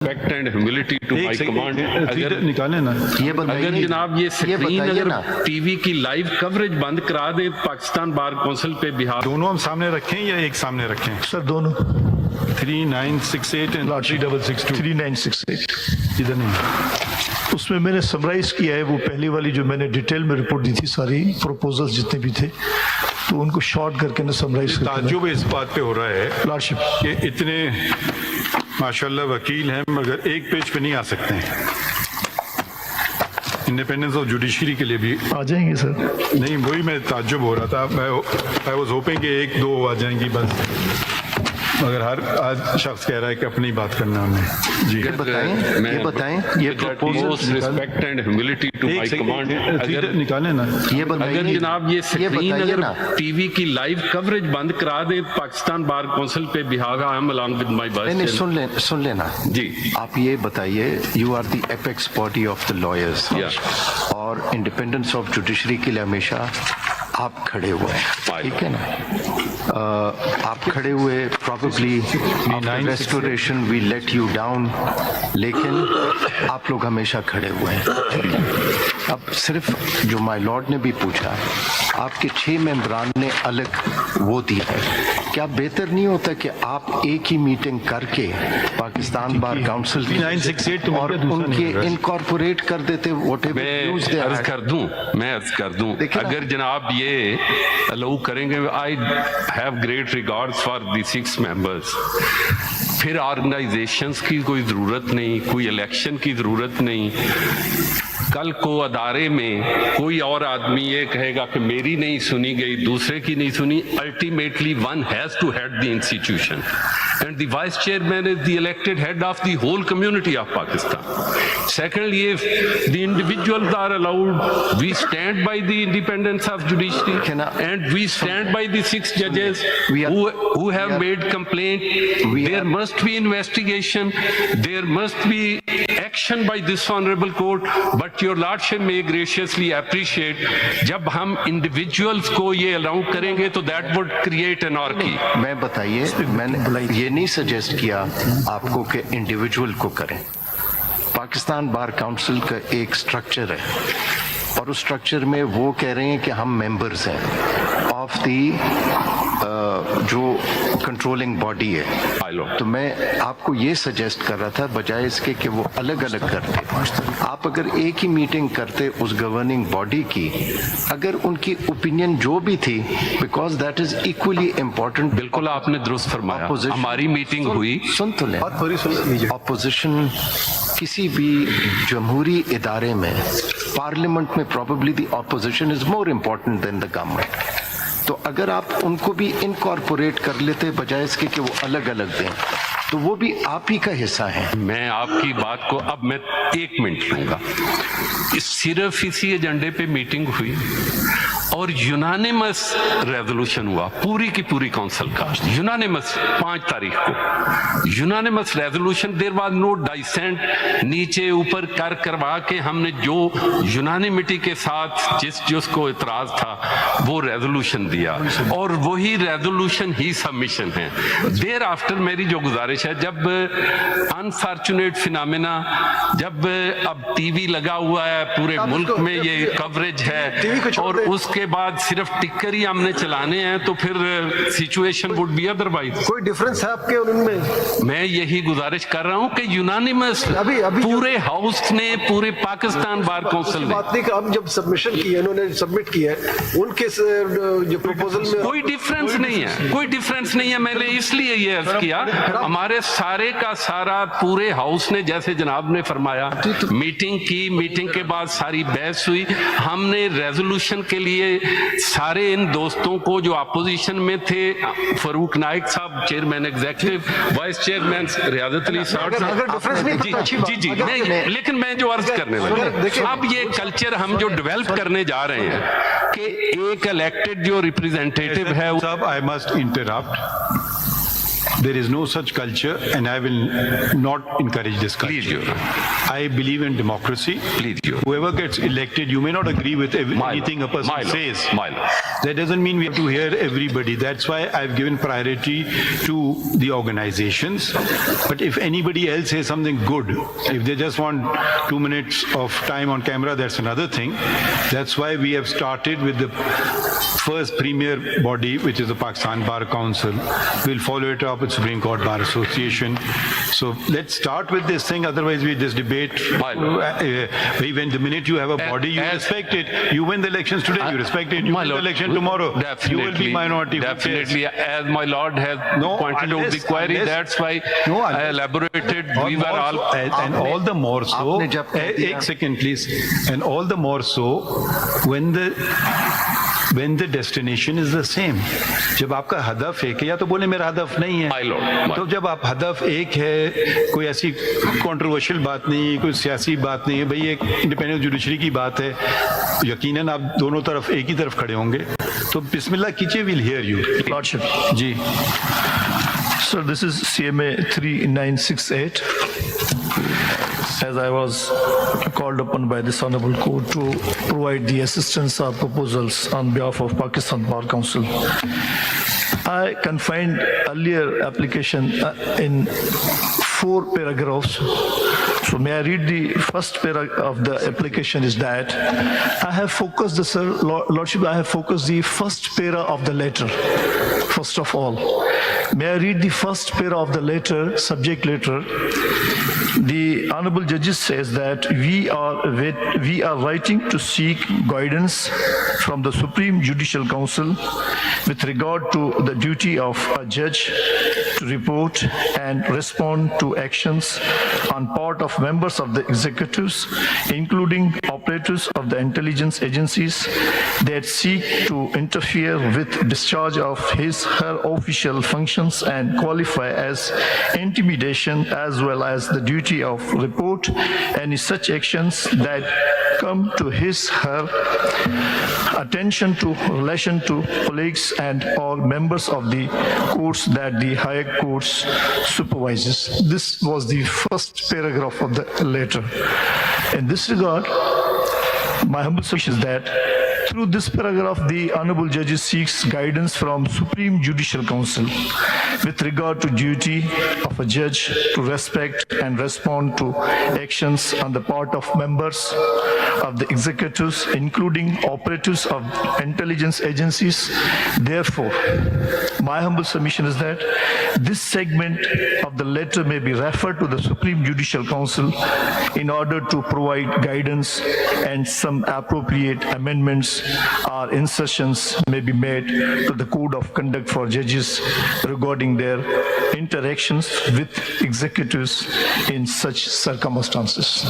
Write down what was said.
respect and humility to my command. अगर निकाले ना अगर जनाब ये स्क्रीन अगर टीवी की लाइव कवरेज बंद करा दें पाकिस्तान बार काउंसिल पे बिहार, दोनों हम सामने रखें या एक सामने रखें? सर दोनों 3968 एंड 3662 3968 इधर नहीं। उसमें मैंने समराइज किया है वो पहली वाली जो मैंने डिटेल में रिपोर्ट दी थी, सारी प्रोपोजल्स जितने भी थे, तो उनको शॉर्ट करके ना समराइज करके ताज्जुब इस बात पे हो रहा है लॉर्डशिप कि इतने माशाल्लाह वकील हैं मगर एक पेज पे नहीं आ सकते हैं। इंडिपेंडेंस ऑफ जुडिशरी के लिए भी आ जाएंगे सर। नहीं, वही मैं ताज्जुब हो रहा था। आई वाज होपिंग कि एक दो आ जाएंगी बस, मगर हर आज शख्स कह रहा है कि अपनी बात करना हमें। जी ये बताएं ये most respect and humility to my command. अगर निकाले ना अगर जनाब ये स्क्रीन अगर टीवी की लाइव कवरेज बंद करा दें पाकिस्तान बार काउंसिल पे बिहार, I am along with my नहीं vice सुन लेना जी। आप ये बताइए, you are the apex body of the lawyers और इंडिपेंडेंस ऑफ जुडिशरी के लिए हमेशा आप खड़े हुए हैं, ठीक है ना? आप खड़े हुए, probably restoration we let you down, लेकिन आप लोग हमेशा खड़े हुए हैं। अब सिर्फ जो माय लॉर्ड ने भी पूछा, आपके 6 मेंबरान ने अलग वो दिया है, क्या बेहतर नहीं होता कि आप एक ही मीटिंग करके पाकिस्तान बार काउंसिल 3968 और उनके इनकॉर्पोरेट कर देते? मैं अर्ज कर दूं अगर जनाब ये अलाउ करेंगे, I have great regards for the 6 members, फिर ऑर्गेनाइजेशंस की कोई ज़रूरत नहीं, कोई इलेक्शन की ज़रूरत नहीं। कल को अदारे में कोई और आदमी ये कहेगा कि मेरी नहीं सुनी गई, दूसरे की नहीं सुनी। Ultimately one has to head the institution and the vice chairman is the elected head of the whole community of Pakistan. Secondly, if the individuals are allowed, we stand by the independence of judiciary and we stand by the 6 जजेस who have made complaint. There must be investigation, there must be action by this honorable court, but your lordship may graciously appreciate जब हम individuals को ये allow करेंगे तो that would create anarchy. मैं बताइए, मैंने ये नहीं सजेस्ट किया आपको कि इंडिविजुअल को करें। पाकिस्तान बार काउंसिल का एक स्ट्रक्चर है और उस स्ट्रक्चर में वो कह रहे हैं कि हम मेंबर्स हैं ऑफ दी जो कंट्रोलिंग बॉडी है। तो मैं आपको ये सजेस्ट कर रहा था, बजाय इसके कि वो अलग अलग करते, आप अगर एक ही मीटिंग करते उस गवर्निंग बॉडी की, अगर उनकी ओपिनियन जो भी थी, because that is equally important. बिल्कुल आपने दुरुस्त फरमाया, हमारी मीटिंग हुई, सुन तो लें, ऑपोजिशन किसी भी जमहूरी इदारे में, पार्लियामेंट में probably the opposition is more important then the government. तो अगर आप उनको भी इनकॉर्पोरेट कर लेते बजाय इसके कि वो अलग अलग दें, तो वो भी आप ही का हिस्सा है। मैं आपकी बात को अब मैं 1 मिनट लूंगा। सिर्फ इसी एजेंडे पे मीटिंग हुई और यूनानिमस रेजोल्यूशन हुआ पूरी की पूरी काउंसिल का, यूनानिमस 5 तारीख को unanimous resolution. There was no dissent, नीचे ऊपर करवा के हमने जो यूनानिमिटी के साथ जिसको इतराज था वो रेजोल्यूशन दिया और वही रेजोल्यूशन ही सबमिशन है। देर आफ्टर मेरी जो गुजारिश है, जब अनफॉर्चुनेट फिनोमेना, जब अब टीवी लगा हुआ है पूरे मुल्क में, ये कवरेज है और उसके बाद सिर्फ टिक्कर ही हमने चलाने हैं, तो फिर सिचुएशन वुड बी अदरवाइज। कोई डिफरेंस है आपके और उनमें? मैं यही गुजारिश कर रहा हूं कि यूनानिमस पूरे हाउस ने, पूरे पाकिस्तान बार काउंसिल ने बात नहीं कि अब जब सबमिशन की है, इन्होंने सबमिट किया है, उनके जो प्रपोजल में कोई डिफरेंस नहीं है, कोई डिफरेंस नहीं है। मैंने इसलिए ये अर्ज किया, हमारे सारे का सारा पूरे हाउस ने, जैसे जनाब ने फरमाया, मीटिंग की, मीटिंग के बाद सारी बहस हुई, हमने रेजोल्यूशन के लिए सारे इन दोस्तों को जो अपोजिशन में थे, फारूक नाइक साहब chairman executive, vice chairman Riyazat Ali साहब, जी, लेकिन मैं जो अर्ज करने लगा, अब ये कल्चर हम जो डेवलप करने जा रहे हैं कि एक इलेक्टेड जो रिप्रेजेंटेटिव है, सब I must interrupt. There is no such culture, and I will not encourage this culture. Please, Your Honor. I believe in democracy. Please, Your Honor. Whoever gets elected, you may not agree with anything a person My lord. says. My lord. That doesn't mean we have to hear everybody. That's why I've given priority to the organizations. But if anybody else says something good, if they just want 2 minutes of time on camera, that's another thing. That's why we have started with the first premier body, which is the Pakistan Bar Council. We'll follow it up with Supreme Court Bar Association. So let's start with this thing. Otherwise, we just debate. My lord. When the minute you have a body, you As- respect it. You win the elections today, you respect it. You My win the lord, election tomorrow, Definitely, you will be minority. Who cares? Definitely, as my lord has No, pointed out the query, that's why No, I unless- elaborated. और We were more all. so- and all the more so, आपने जब कह दिया- एक second please, and all the more so when the destination is the same. जब आपका हदफ एक है, या तो बोले मेरा हदफ नहीं है, My lord, my तो जब आप हदफ एक है, कोई ऐसी कंट्रोवर्शियल बात नहीं, कोई सियासी बात नहीं है, भाई एक इंडिपेंडेंट जुडिशरी की बात है, यकीनन आप दोनों तरफ एक ही तरफ खड़े होंगे, तो बिस्मिल्लाह कीजिए, विल हियर यू। Lordship. जी Sir, this is CMA 3968. As I was called upon by this Honorable Court to provide the assistance or proposals on behalf of Pakistan Bar Council. I confined earlier application in 4 paragraphs. So may I read the first paragraph of the application is that I have focused, Sir, Lordship, I have focused the first para of the letter, first of all. May I read the first para of the letter, subject letter? The Honorable Judges says that we are writing to seek guidance from the Supreme Judicial Council with regard to the duty of a judge to report and respond to actions on part of members of the executives, including operators of the intelligence agencies that seek to interfere with discharge of her official functions and qualify as intimidation, as well as the duty of report any such actions that come to her attention to relation to colleagues and all members of the courts that the higher courts supervises. This was the first paragraph of the letter. In this regard, my humble submission is that through this paragraph, the Honorable Judges seeks guidance from Supreme Judicial Council with regard to duty of a judge to respect and respond to actions on the part of members of the executives, including operatives of intelligence agencies. Therefore, my humble submission is that this segment of the letter may be referred to the Supreme Judicial Council in order to provide guidance, and some appropriate amendments or insertions may be made to the Code of Conduct for Judges regarding their interactions with executives in such circumstances.